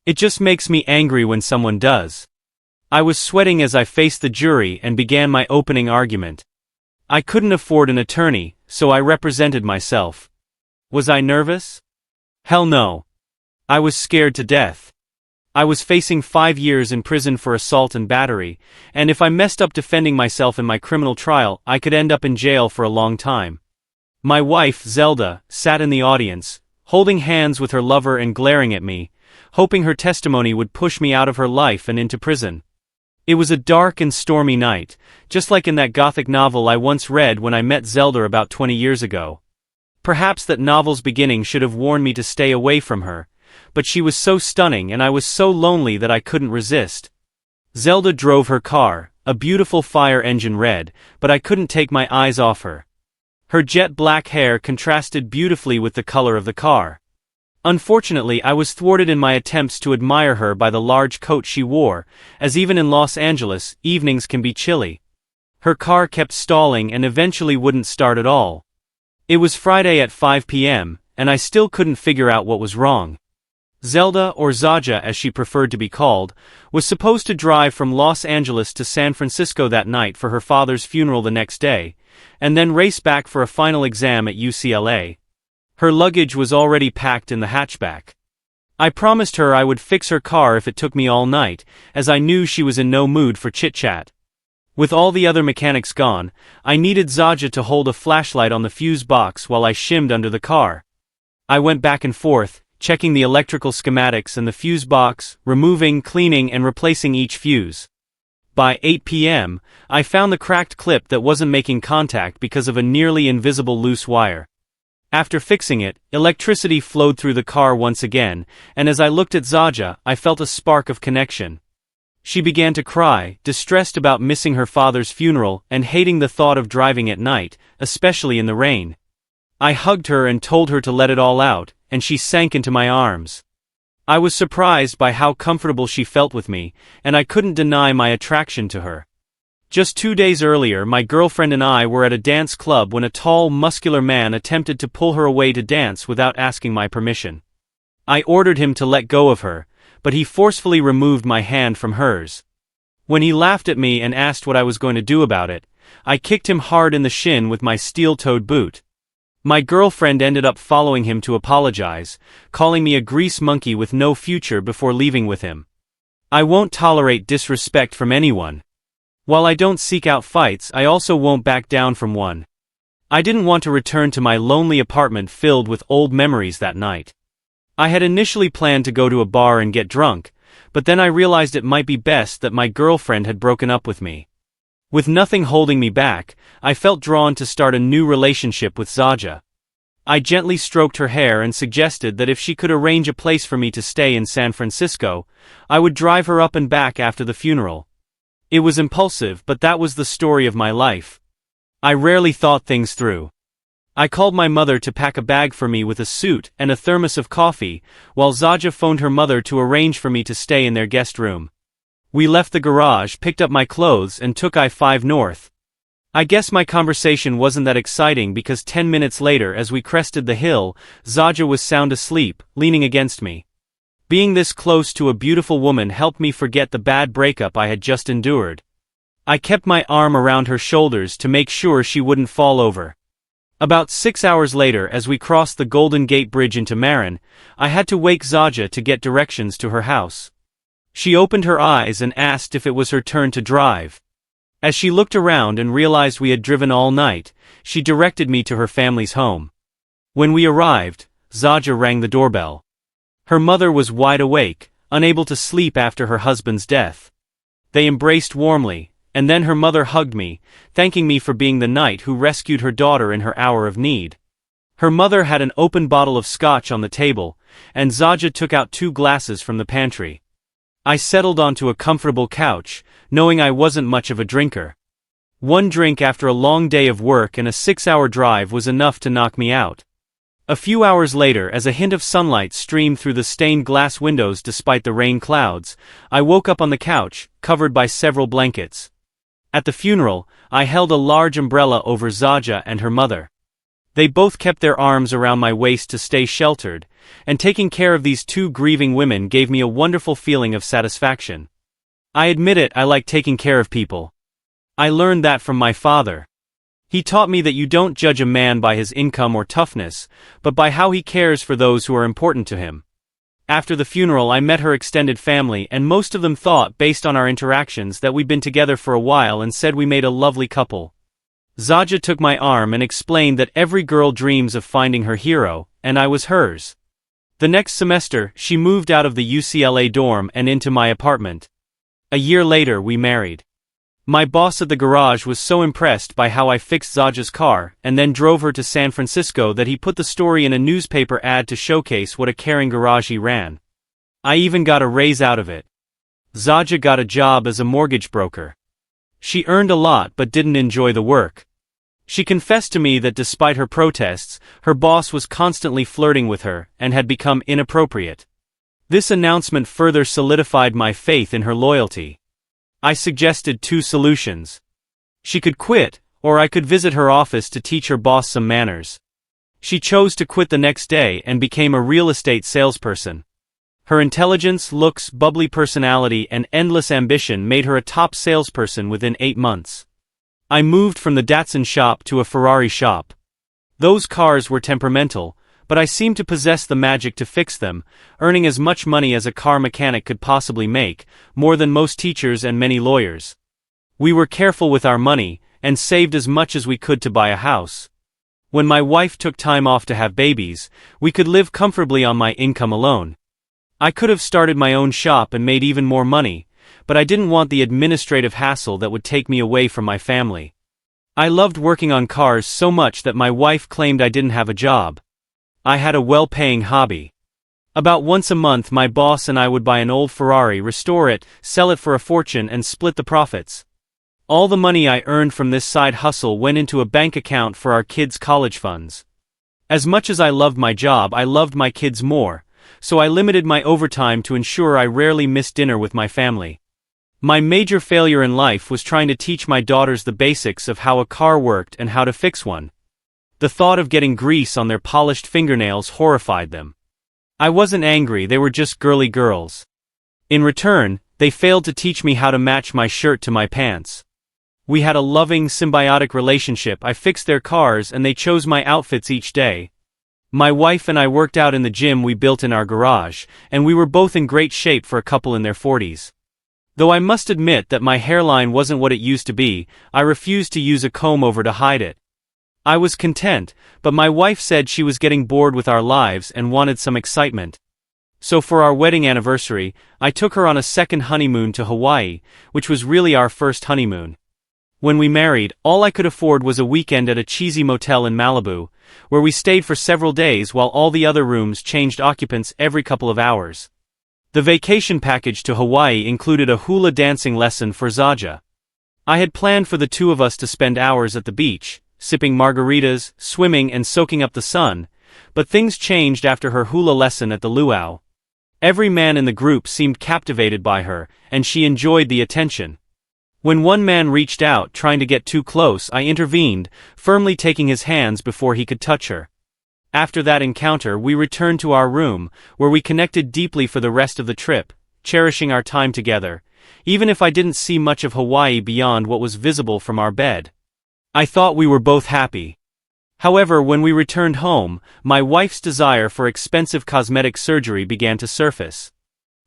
It just makes me angry when someone does. I was sweating as I faced the jury and began my opening argument. I couldn't afford an attorney, so I represented myself. Was I nervous? Hell no. I was scared to death. I was facing 5 years in prison for assault and battery, and if I messed up defending myself in my criminal trial, I could end up in jail for a long time. My wife, Zelda, sat in the audience, holding hands with her lover and glaring at me, hoping her testimony would push me out of her life and into prison. It was a dark and stormy night, just like in that gothic novel I once read when I met Zelda about 20 years ago. Perhaps that novel's beginning should have warned me to stay away from her, but she was so stunning and I was so lonely that I couldn't resist. Zelda drove her car, a beautiful fire engine red, but I couldn't take my eyes off her. Her jet black hair contrasted beautifully with the color of the car. Unfortunately, I was thwarted in my attempts to admire her by the large coat she wore, as even in Los Angeles, evenings can be chilly. Her car kept stalling and eventually wouldn't start at all. It was Friday at 5 p.m., and I still couldn't figure out what was wrong. Zelda, or Zaja as she preferred to be called, was supposed to drive from Los Angeles to San Francisco that night for her father's funeral the next day, and then race back for a final exam at UCLA. Her luggage was already packed in the hatchback. I promised her I would fix her car if it took me all night, as I knew she was in no mood for chit-chat. With all the other mechanics gone, I needed Zaja to hold a flashlight on the fuse box while I shimmed under the car. I went back and forth, checking the electrical schematics and the fuse box, removing, cleaning, and replacing each fuse. By 8 p.m., I found the cracked clip that wasn't making contact because of a nearly invisible loose wire. After fixing it, electricity flowed through the car once again, and as I looked at Zaja, I felt a spark of connection. She began to cry, distressed about missing her father's funeral and hating the thought of driving at night, especially in the rain. I hugged her and told her to let it all out, and she sank into my arms. I was surprised by how comfortable she felt with me, and I couldn't deny my attraction to her. Just 2 days earlier, my girlfriend and I were at a dance club when a tall, muscular man attempted to pull her away to dance without asking my permission. I ordered him to let go of her, but he forcefully removed my hand from hers. When he laughed at me and asked what I was going to do about it, I kicked him hard in the shin with my steel-toed boot. My girlfriend ended up following him to apologize, calling me a grease monkey with no future before leaving with him. I won't tolerate disrespect from anyone. While I don't seek out fights, I also won't back down from one. I didn't want to return to my lonely apartment filled with old memories that night. I had initially planned to go to a bar and get drunk, but then I realized it might be best that my girlfriend had broken up with me. With nothing holding me back, I felt drawn to start a new relationship with Zaja. I gently stroked her hair and suggested that if she could arrange a place for me to stay in San Francisco, I would drive her up and back after the funeral. It was impulsive, but that was the story of my life. I rarely thought things through. I called my mother to pack a bag for me with a suit and a thermos of coffee, while Zaja phoned her mother to arrange for me to stay in their guest room. We left the garage, picked up my clothes, and took I-5 north. I guess my conversation wasn't that exciting because 10 minutes later, as we crested the hill, Zaja was sound asleep, leaning against me. Being this close to a beautiful woman helped me forget the bad breakup I had just endured. I kept my arm around her shoulders to make sure she wouldn't fall over. About 6 hours later, as we crossed the Golden Gate Bridge into Marin, I had to wake Zaja to get directions to her house. She opened her eyes and asked if it was her turn to drive. As she looked around and realized we had driven all night, she directed me to her family's home. When we arrived, Zaja rang the doorbell. Her mother was wide awake, unable to sleep after her husband's death. They embraced warmly, and then her mother hugged me, thanking me for being the knight who rescued her daughter in her hour of need. Her mother had an open bottle of scotch on the table, and Zaja took out 2 glasses from the pantry. I settled onto a comfortable couch, knowing I wasn't much of a drinker. 1 drink after a long day of work and a 6-hour drive was enough to knock me out. A few hours later, as a hint of sunlight streamed through the stained glass windows despite the rain clouds, I woke up on the couch, covered by several blankets. At the funeral, I held a large umbrella over Zaja and her mother. They both kept their arms around my waist to stay sheltered, and taking care of these two grieving women gave me a wonderful feeling of satisfaction. I admit it, I like taking care of people. I learned that from my father. He taught me that you don't judge a man by his income or toughness, but by how he cares for those who are important to him. After the funeral, I met her extended family, and most of them thought, based on our interactions, that we'd been together for a while and said we made a lovely couple. Zaja took my arm and explained that every girl dreams of finding her hero, and I was hers. The next semester, she moved out of the UCLA dorm and into my apartment. A year later, we married. My boss at the garage was so impressed by how I fixed Zaja's car and then drove her to San Francisco that he put the story in a newspaper ad to showcase what a caring garage he ran. I even got a raise out of it. Zaja got a job as a mortgage broker. She earned a lot but didn't enjoy the work. She confessed to me that despite her protests, her boss was constantly flirting with her and had become inappropriate. This announcement further solidified my faith in her loyalty. I suggested two solutions. She could quit, or I could visit her office to teach her boss some manners. She chose to quit the next day and became a real estate salesperson. Her intelligence, looks, bubbly personality, and endless ambition made her a top salesperson within 8 months. I moved from the Datsun shop to a Ferrari shop. Those cars were temperamental, but I seemed to possess the magic to fix them, earning as much money as a car mechanic could possibly make, more than most teachers and many lawyers. We were careful with our money, and saved as much as we could to buy a house. When my wife took time off to have babies, we could live comfortably on my income alone. I could have started my own shop and made even more money, but I didn't want the administrative hassle that would take me away from my family. I loved working on cars so much that my wife claimed I didn't have a job. I had a well-paying hobby. About once a month my boss and I would buy an old Ferrari, restore it, sell it for a fortune and split the profits. All the money I earned from this side hustle went into a bank account for our kids' college funds. As much as I loved my job, I loved my kids more, so I limited my overtime to ensure I rarely missed dinner with my family. My major failure in life was trying to teach my daughters the basics of how a car worked and how to fix one. The thought of getting grease on their polished fingernails horrified them. I wasn't angry, they were just girly girls. In return, they failed to teach me how to match my shirt to my pants. We had a loving, symbiotic relationship. I fixed their cars and they chose my outfits each day. My wife and I worked out in the gym we built in our garage, and we were both in great shape for a couple in their 40s. Though I must admit that my hairline wasn't what it used to be, I refused to use a comb over to hide it. I was content, but my wife said she was getting bored with our lives and wanted some excitement. So for our wedding anniversary, I took her on a second honeymoon to Hawaii, which was really our first honeymoon. When we married, all I could afford was a weekend at a cheesy motel in Malibu, where we stayed for several days while all the other rooms changed occupants every couple of hours. The vacation package to Hawaii included a hula dancing lesson for Zaja. I had planned for the two of us to spend hours at the beach, sipping margaritas, swimming and soaking up the sun, but things changed after her hula lesson at the luau. Every man in the group seemed captivated by her, and she enjoyed the attention. When one man reached out trying to get too close, I intervened, firmly taking his hands before he could touch her. After that encounter, we returned to our room, where we connected deeply for the rest of the trip, cherishing our time together, even if I didn't see much of Hawaii beyond what was visible from our bed. I thought we were both happy. However, when we returned home, my wife's desire for expensive cosmetic surgery began to surface.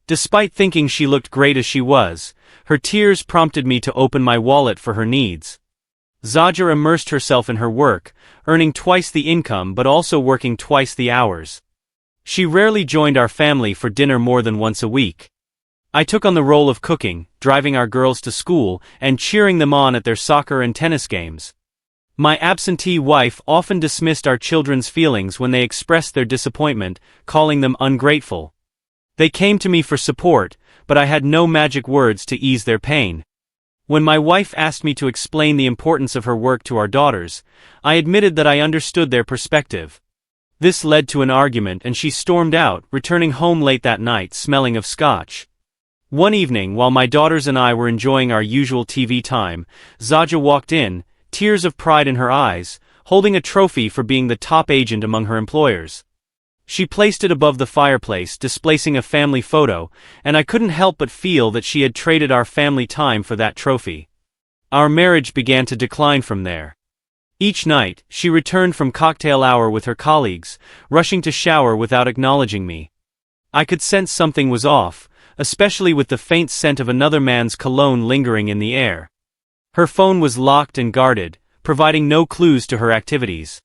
Despite thinking she looked great as she was, her tears prompted me to open my wallet for her needs. Zaja immersed herself in her work, earning twice the income but also working twice the hours. She rarely joined our family for dinner more than once a week. I took on the role of cooking, driving our girls to school, and cheering them on at their soccer and tennis games. My absentee wife often dismissed our children's feelings when they expressed their disappointment, calling them ungrateful. They came to me for support, but I had no magic words to ease their pain. When my wife asked me to explain the importance of her work to our daughters, I admitted that I understood their perspective. This led to an argument and she stormed out, returning home late that night smelling of scotch. One evening, while my daughters and I were enjoying our usual TV time, Zaja walked in, tears of pride in her eyes, holding a trophy for being the top agent among her employers. She placed it above the fireplace, displacing a family photo, and I couldn't help but feel that she had traded our family time for that trophy. Our marriage began to decline from there. Each night, she returned from cocktail hour with her colleagues, rushing to shower without acknowledging me. I could sense something was off, especially with the faint scent of another man's cologne lingering in the air. Her phone was locked and guarded, providing no clues to her activities.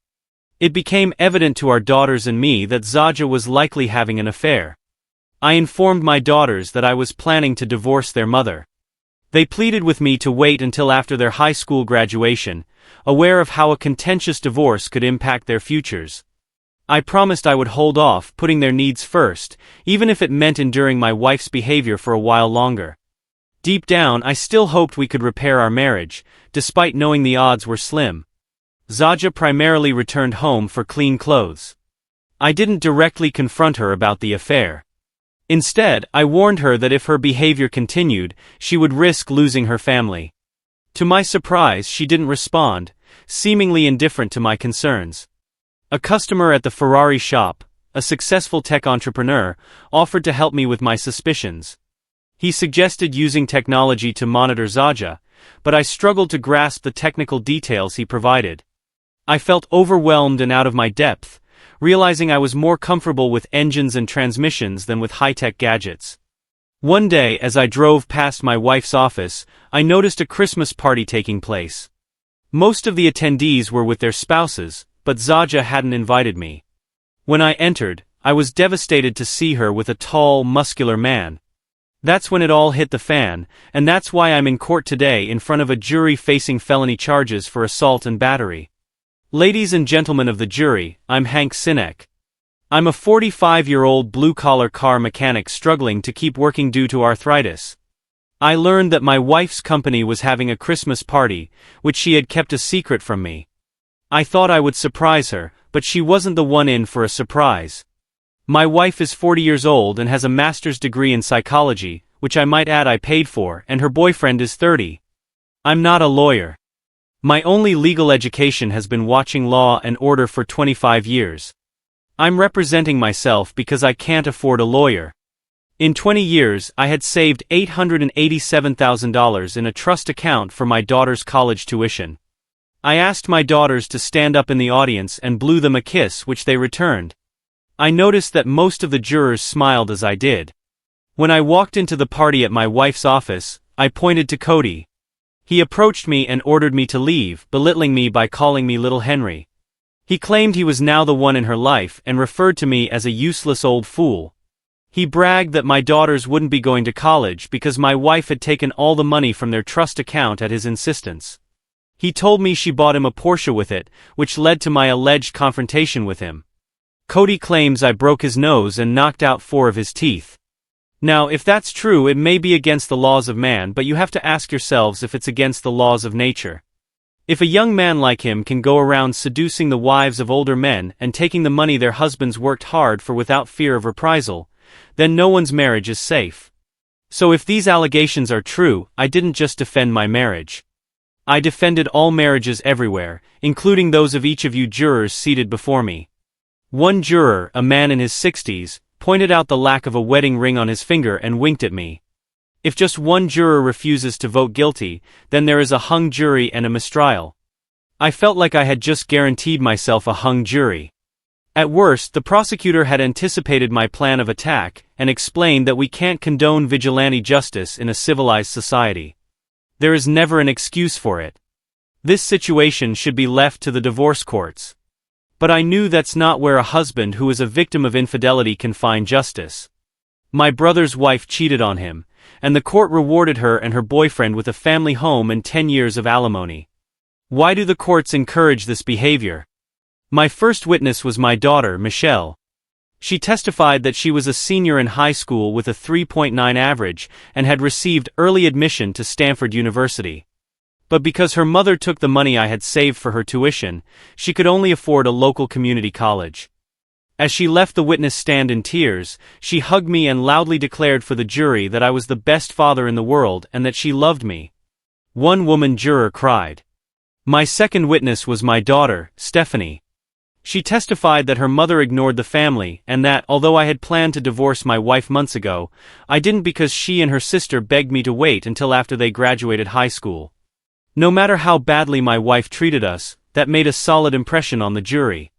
It became evident to our daughters and me that Zaja was likely having an affair. I informed my daughters that I was planning to divorce their mother. They pleaded with me to wait until after their high school graduation, aware of how a contentious divorce could impact their futures. I promised I would hold off, putting their needs first, even if it meant enduring my wife's behavior for a while longer. Deep down, I still hoped we could repair our marriage, despite knowing the odds were slim. Zaja primarily returned home for clean clothes. I didn't directly confront her about the affair. Instead, I warned her that if her behavior continued, she would risk losing her family. To my surprise, she didn't respond, seemingly indifferent to my concerns. A customer at the Ferrari shop, a successful tech entrepreneur, offered to help me with my suspicions. He suggested using technology to monitor Zaja, but I struggled to grasp the technical details he provided. I felt overwhelmed and out of my depth, realizing I was more comfortable with engines and transmissions than with high-tech gadgets. One day, as I drove past my wife's office, I noticed a Christmas party taking place. Most of the attendees were with their spouses, but Zaja hadn't invited me. When I entered, I was devastated to see her with a tall, muscular man. That's when it all hit the fan, and that's why I'm in court today in front of a jury facing felony charges for assault and battery. Ladies and gentlemen of the jury, I'm Hank Sinek. I'm a 45-year-old blue-collar car mechanic struggling to keep working due to arthritis. I learned that my wife's company was having a Christmas party, which she had kept a secret from me. I thought I would surprise her, but she wasn't the one in for a surprise. My wife is 40 years old and has a master's degree in psychology, which I might add I paid for, and her boyfriend is 30. I'm not a lawyer. My only legal education has been watching Law and Order for 25 years. I'm representing myself because I can't afford a lawyer. In 20 years, I had saved $887,000 in a trust account for my daughter's college tuition. I asked my daughters to stand up in the audience and blew them a kiss, which they returned. I noticed that most of the jurors smiled as I did. When I walked into the party at my wife's office, I pointed to Cody. He approached me and ordered me to leave, belittling me by calling me Little Henry. He claimed he was now the one in her life and referred to me as a useless old fool. He bragged that my daughters wouldn't be going to college because my wife had taken all the money from their trust account at his insistence. He told me she bought him a Porsche with it, which led to my alleged confrontation with him. Cody claims I broke his nose and knocked out 4 of his teeth. Now, if that's true, it may be against the laws of man, but you have to ask yourselves if it's against the laws of nature. If a young man like him can go around seducing the wives of older men and taking the money their husbands worked hard for without fear of reprisal, then no one's marriage is safe. So if these allegations are true, I didn't just defend my marriage. I defended all marriages everywhere, including those of each of you jurors seated before me. One juror, a man in his 60s, pointed out the lack of a wedding ring on his finger and winked at me. If just one juror refuses to vote guilty, then there is a hung jury and a mistrial. I felt like I had just guaranteed myself a hung jury. At worst, the prosecutor had anticipated my plan of attack and explained that we can't condone vigilante justice in a civilized society. There is never an excuse for it. This situation should be left to the divorce courts. But I knew that's not where a husband who is a victim of infidelity can find justice. My brother's wife cheated on him, and the court rewarded her and her boyfriend with a family home and 10 years of alimony. Why do the courts encourage this behavior? My first witness was my daughter, Michelle. She testified that she was a senior in high school with a 3.9 average and had received early admission to Stanford University. But because her mother took the money I had saved for her tuition, she could only afford a local community college. As she left the witness stand in tears, she hugged me and loudly declared for the jury that I was the best father in the world and that she loved me. One woman juror cried. My second witness was my daughter, Stephanie. She testified that her mother ignored the family and that, although I had planned to divorce my wife months ago, I didn't because she and her sister begged me to wait until after they graduated high school. No matter how badly my wife treated us, that made a solid impression on the jury.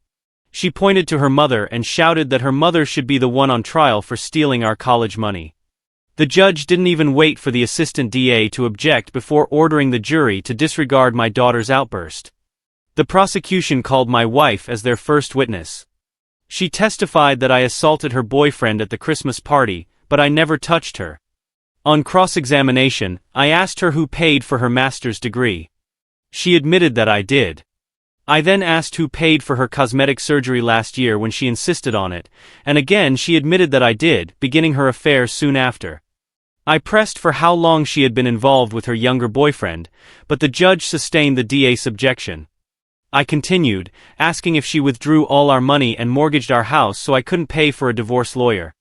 She pointed to her mother and shouted that her mother should be the one on trial for stealing our college money. The judge didn't even wait for the assistant DA to object before ordering the jury to disregard my daughter's outburst. The prosecution called my wife as their first witness. She testified that I assaulted her boyfriend at the Christmas party, but I never touched her. On cross-examination, I asked her who paid for her master's degree. She admitted that I did. I then asked who paid for her cosmetic surgery last year when she insisted on it, and again she admitted that I did, beginning her affair soon after. I pressed for how long she had been involved with her younger boyfriend, but the judge sustained the DA's objection. I continued, asking if she withdrew all our money and mortgaged our house so I couldn't pay for a divorce lawyer.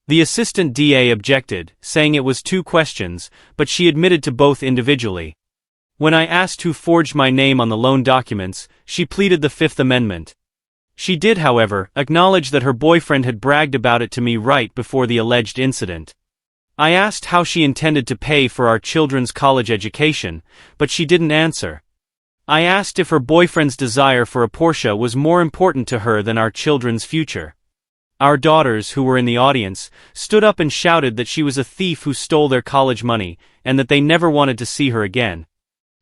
The assistant DA objected, saying it was 2 questions, but she admitted to both individually. When I asked who forged my name on the loan documents, she pleaded the Fifth Amendment. She did, however, acknowledge that her boyfriend had bragged about it to me right before the alleged incident. I asked how she intended to pay for our children's college education, but she didn't answer. I asked if her boyfriend's desire for a Porsche was more important to her than our children's future. Our daughters, who were in the audience, stood up and shouted that she was a thief who stole their college money, and that they never wanted to see her again.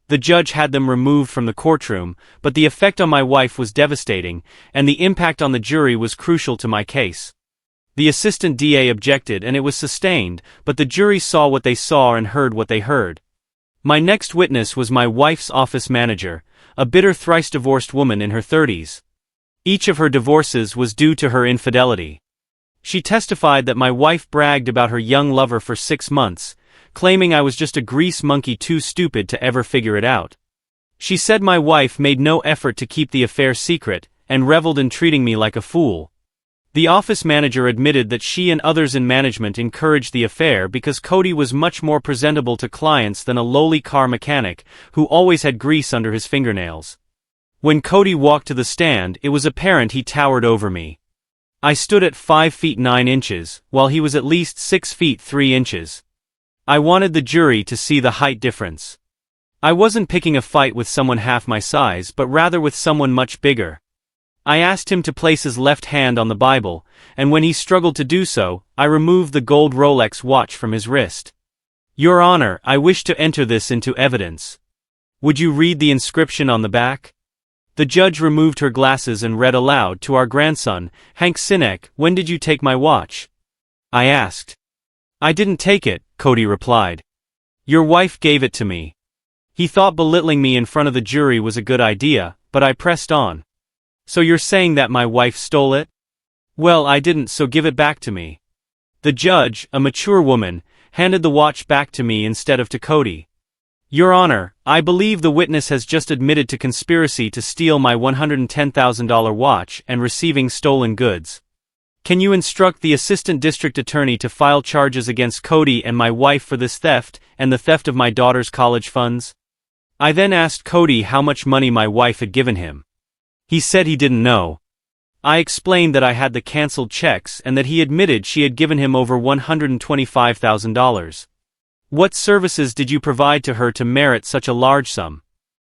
The judge had them removed from the courtroom, but the effect on my wife was devastating, and the impact on the jury was crucial to my case. The assistant DA objected and it was sustained, but the jury saw what they saw and heard what they heard. My next witness was my wife's office manager, a bitter thrice-divorced woman in her 30s. Each of her divorces was due to her infidelity. She testified that my wife bragged about her young lover for 6 months, claiming I was just a grease monkey too stupid to ever figure it out. She said my wife made no effort to keep the affair secret, and reveled in treating me like a fool. The office manager admitted that she and others in management encouraged the affair because Cody was much more presentable to clients than a lowly car mechanic who always had grease under his fingernails. When Cody walked to the stand, it was apparent he towered over me. I stood at 5 feet 9 inches, while he was at least 6 feet 3 inches. I wanted the jury to see the height difference. I wasn't picking a fight with someone half my size but rather with someone much bigger. I asked him to place his left hand on the Bible, and when he struggled to do so, I removed the gold Rolex watch from his wrist. Your Honor, I wish to enter this into evidence. Would you read the inscription on the back? The judge removed her glasses and read aloud, to our grandson, Hank Sinek, when did you take my watch? I asked. I didn't take it, Cody replied. Your wife gave it to me. He thought belittling me in front of the jury was a good idea, but I pressed on. So you're saying that my wife stole it? Well, I didn't, so give it back to me. The judge, a mature woman, handed the watch back to me instead of to Cody. Your Honor, I believe the witness has just admitted to conspiracy to steal my $110,000 watch and receiving stolen goods. Can you instruct the Assistant District Attorney to file charges against Cody and my wife for this theft and the theft of my daughter's college funds? I then asked Cody how much money my wife had given him. He said he didn't know. I explained that I had the canceled checks and that he admitted she had given him over $125,000. What services did you provide to her to merit such a large sum?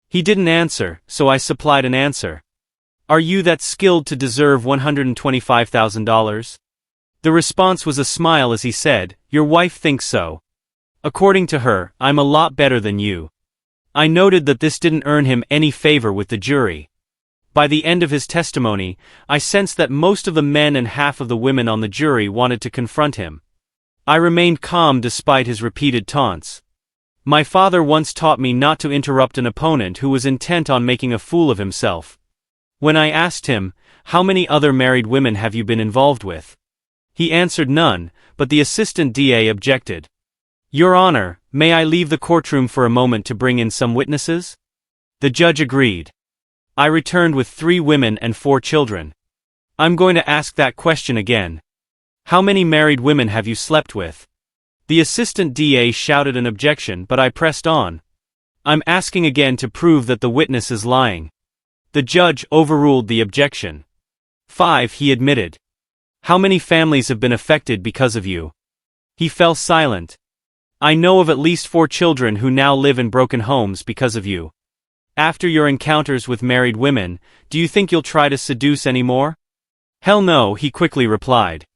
He didn't answer, so I supplied an answer. Are you that skilled to deserve $125,000? The response was a smile as he said, your wife thinks so. According to her, I'm a lot better than you. I noted that this didn't earn him any favor with the jury. By the end of his testimony, I sensed that most of the men and half of the women on the jury wanted to confront him. I remained calm despite his repeated taunts. My father once taught me not to interrupt an opponent who was intent on making a fool of himself. When I asked him, how many other married women have you been involved with? He answered none, but the assistant DA objected. Your Honor, may I leave the courtroom for a moment to bring in some witnesses? The judge agreed. I returned with 3 women and 4 children. I'm going to ask that question again. How many married women have you slept with? The assistant DA shouted an objection, but I pressed on. I'm asking again to prove that the witness is lying. The judge overruled the objection. 5. He admitted. How many families have been affected because of you? He fell silent. I know of at least 4 children who now live in broken homes because of you. After your encounters with married women, do you think you'll try to seduce any more? Hell no, he quickly replied.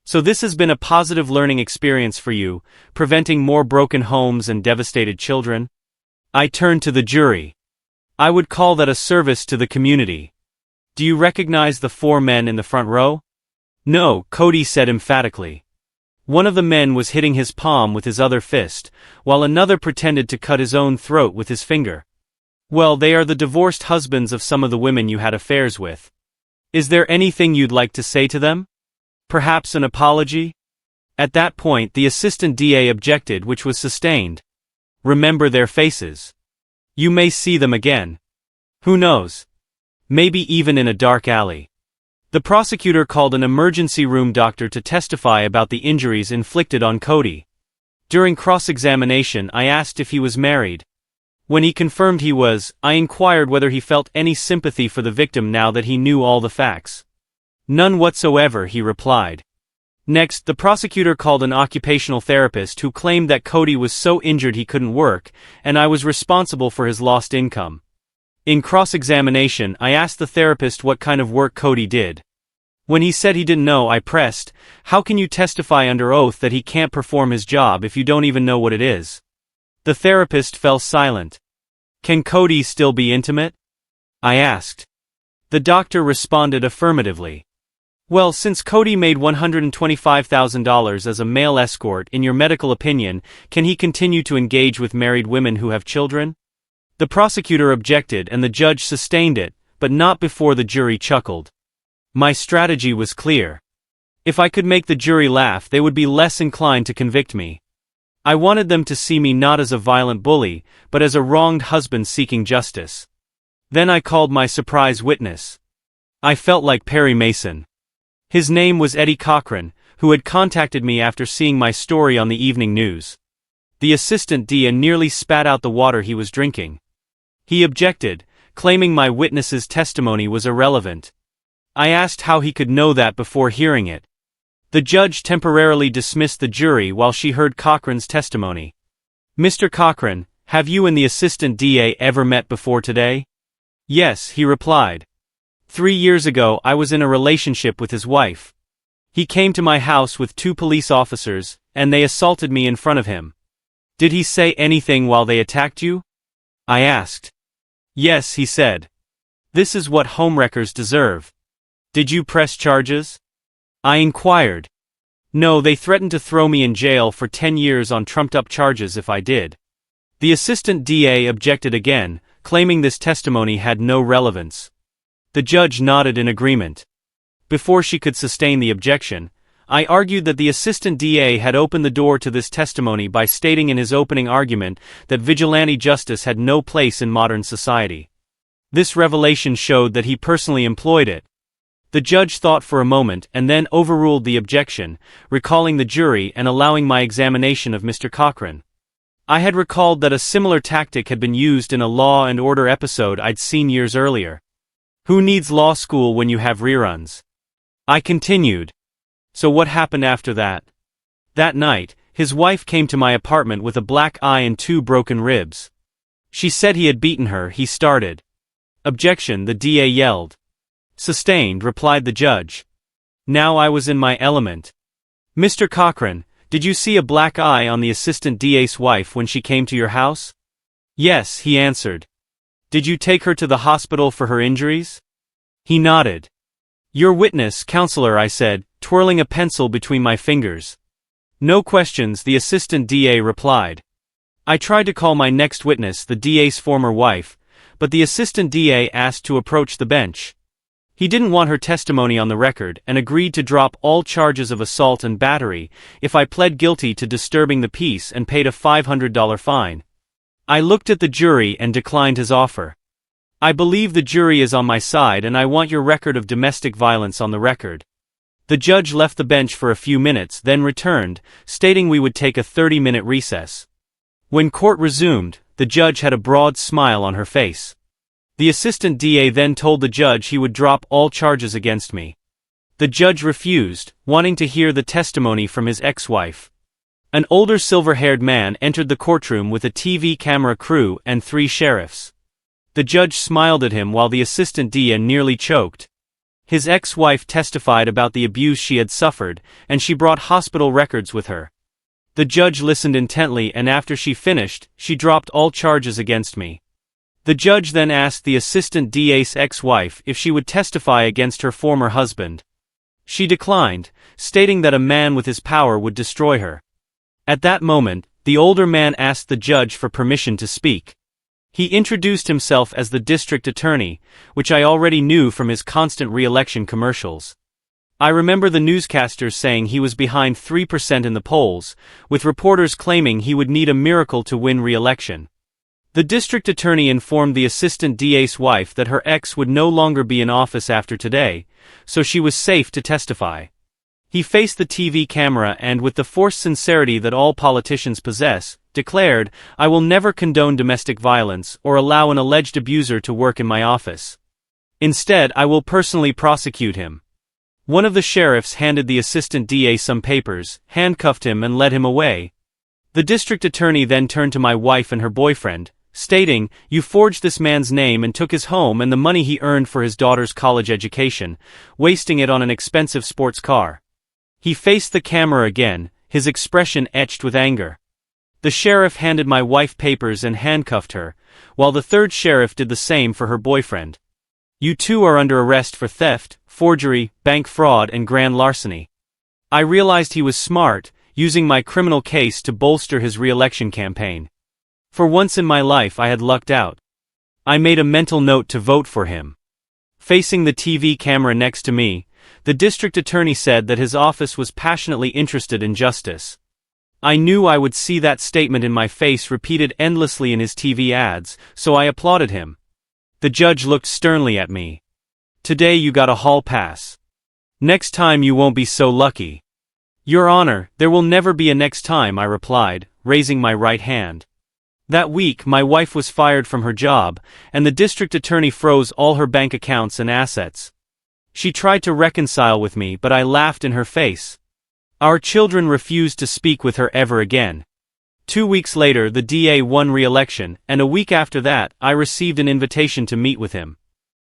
So this has been a positive learning experience for you, preventing more broken homes and devastated children? I turned to the jury. I would call that a service to the community. Do you recognize the 4 men in the front row? No, Cody said emphatically. One of the men was hitting his palm with his other fist, while another pretended to cut his own throat with his finger. Well, they are the divorced husbands of some of the women you had affairs with. Is there anything you'd like to say to them? Perhaps an apology? At that point, the assistant DA objected, which was sustained. Remember their faces. You may see them again. Who knows? Maybe even in a dark alley. The prosecutor called an emergency room doctor to testify about the injuries inflicted on Cody. During cross-examination, I asked if he was married. When he confirmed he was, I inquired whether he felt any sympathy for the victim now that he knew all the facts. None whatsoever, he replied. Next, the prosecutor called an occupational therapist who claimed that Cody was so injured he couldn't work, and I was responsible for his lost income. In cross-examination, I asked the therapist what kind of work Cody did. When he said he didn't know, I pressed, "How can you testify under oath that he can't perform his job if you don't even know what it is?" The therapist fell silent. "Can Cody still be intimate?" I asked. The doctor responded affirmatively. Well, since Cody made $125,000 as a male escort, in your medical opinion, can he continue to engage with married women who have children? The prosecutor objected and the judge sustained it, but not before the jury chuckled. My strategy was clear. If I could make the jury laugh, they would be less inclined to convict me. I wanted them to see me not as a violent bully, but as a wronged husband seeking justice. Then I called my surprise witness. I felt like Perry Mason. His name was Eddie Cochran, who had contacted me after seeing my story on the evening news. The assistant DA nearly spat out the water he was drinking. He objected, claiming my witness's testimony was irrelevant. I asked how he could know that before hearing it. The judge temporarily dismissed the jury while she heard Cochran's testimony. Mr. Cochran, have you and the assistant DA ever met before today? Yes, he replied. 3 years ago I was in a relationship with his wife. He came to my house with 2 police officers, and they assaulted me in front of him. Did he say anything while they attacked you? I asked. Yes, he said. This is what homewreckers deserve. Did you press charges? I inquired. No, they threatened to throw me in jail for 10 years on trumped-up charges if I did. The assistant DA objected again, claiming this testimony had no relevance. The judge nodded in agreement. Before she could sustain the objection, I argued that the assistant DA had opened the door to this testimony by stating in his opening argument that vigilante justice had no place in modern society. This revelation showed that he personally employed it. The judge thought for a moment and then overruled the objection, recalling the jury and allowing my examination of Mr. Cochran. I had recalled that a similar tactic had been used in a Law and Order episode I'd seen years earlier. Who needs law school when you have reruns? I continued. So what happened after that? That night, his wife came to my apartment with a black eye and 2 broken ribs. She said he had beaten her, he started. Objection, the DA yelled. Sustained, replied the judge. Now I was in my element. Mr. Cochran, did you see a black eye on the assistant DA's wife when she came to your house? Yes, he answered. Did you take her to the hospital for her injuries? He nodded. Your witness, counselor, I said, twirling a pencil between my fingers. No questions, the assistant DA replied. I tried to call my next witness, the DA's former wife, but the assistant DA asked to approach the bench. He didn't want her testimony on the record and agreed to drop all charges of assault and battery if I pled guilty to disturbing the peace and paid a $500 fine. I looked at the jury and declined his offer. I believe the jury is on my side and I want your record of domestic violence on the record. The judge left the bench for a few minutes, then returned, stating we would take a 30-minute recess. When court resumed, the judge had a broad smile on her face. The assistant DA then told the judge he would drop all charges against me. The judge refused, wanting to hear the testimony from his ex-wife. An older silver-haired man entered the courtroom with a TV camera crew and 3 sheriffs. The judge smiled at him while the assistant DA nearly choked. His ex-wife testified about the abuse she had suffered, and she brought hospital records with her. The judge listened intently, and after she finished, she dropped all charges against me. The judge then asked the assistant DA's ex-wife if she would testify against her former husband. She declined, stating that a man with his power would destroy her. At that moment, the older man asked the judge for permission to speak. He introduced himself as the district attorney, which I already knew from his constant re-election commercials. I remember the newscasters saying he was behind 3% in the polls, with reporters claiming he would need a miracle to win re-election. The district attorney informed the assistant DA's wife that her ex would no longer be in office after today, so she was safe to testify. He faced the TV camera and, with the forced sincerity that all politicians possess, declared, "I will never condone domestic violence or allow an alleged abuser to work in my office. Instead, I will personally prosecute him." One of the sheriffs handed the assistant DA some papers, handcuffed him and led him away. The district attorney then turned to my wife and her boyfriend, stating, "You forged this man's name and took his home and the money he earned for his daughter's college education, wasting it on an expensive sports car." He faced the camera again, his expression etched with anger. The sheriff handed my wife papers and handcuffed her, while the third sheriff did the same for her boyfriend. "You two are under arrest for theft, forgery, bank fraud and grand larceny." I realized he was smart, using my criminal case to bolster his re-election campaign. For once in my life I had lucked out. I made a mental note to vote for him. Facing the TV camera next to me, the district attorney said that his office was passionately interested in justice. I knew I would see that statement in my face repeated endlessly in his TV ads, so I applauded him. The judge looked sternly at me. "Today you got a hall pass. Next time you won't be so lucky." "Your Honor, there will never be a next time," I replied, raising my right hand. That week my wife was fired from her job, and the district attorney froze all her bank accounts and assets. She tried to reconcile with me, but I laughed in her face. Our children refused to speak with her ever again. 2 weeks later the DA won re-election, and a week after that, I received an invitation to meet with him.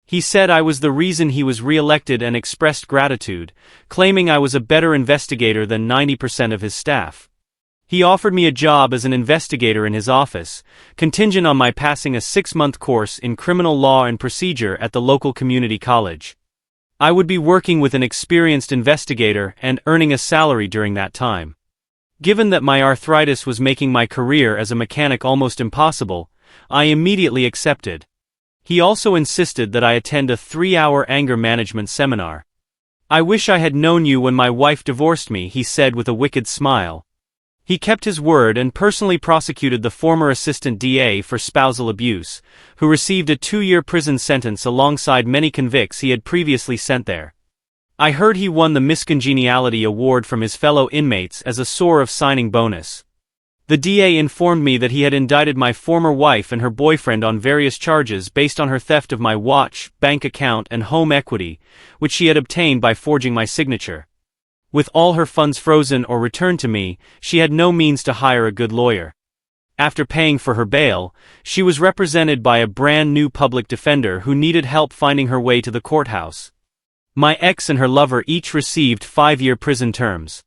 He said I was the reason he was re-elected and expressed gratitude, claiming I was a better investigator than 90% of his staff. He offered me a job as an investigator in his office, contingent on my passing a 6-month course in criminal law and procedure at the local community college. I would be working with an experienced investigator and earning a salary during that time. Given that my arthritis was making my career as a mechanic almost impossible, I immediately accepted. He also insisted that I attend a 3-hour anger management seminar. "I wish I had known you when my wife divorced me," he said with a wicked smile. He kept his word and personally prosecuted the former assistant DA for spousal abuse, who received a 2-year prison sentence alongside many convicts he had previously sent there. I heard he won the Miscongeniality Award from his fellow inmates as a sort of signing bonus. The DA informed me that he had indicted my former wife and her boyfriend on various charges based on her theft of my watch, bank account and home equity, which she had obtained by forging my signature. With all her funds frozen or returned to me, she had no means to hire a good lawyer. After paying for her bail, she was represented by a brand new public defender who needed help finding her way to the courthouse. My ex and her lover each received 5-year prison terms.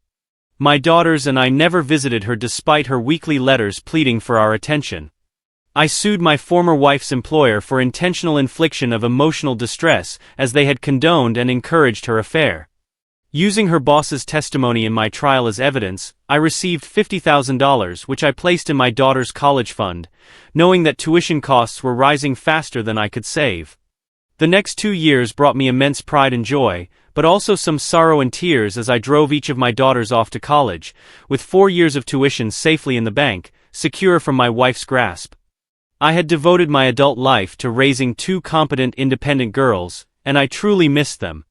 My daughters and I never visited her despite her weekly letters pleading for our attention. I sued my former wife's employer for intentional infliction of emotional distress as they had condoned and encouraged her affair. Using her boss's testimony in my trial as evidence, I received $50,000 which I placed in my daughter's college fund, knowing that tuition costs were rising faster than I could save. The next 2 years brought me immense pride and joy, but also some sorrow and tears as I drove each of my daughters off to college, with 4 years of tuition safely in the bank, secure from my wife's grasp. I had devoted my adult life to raising 2 competent independent girls, and I truly missed them.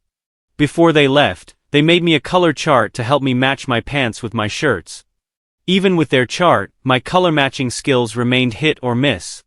Before they left, they made me a color chart to help me match my pants with my shirts. Even with their chart, my color matching skills remained hit or miss.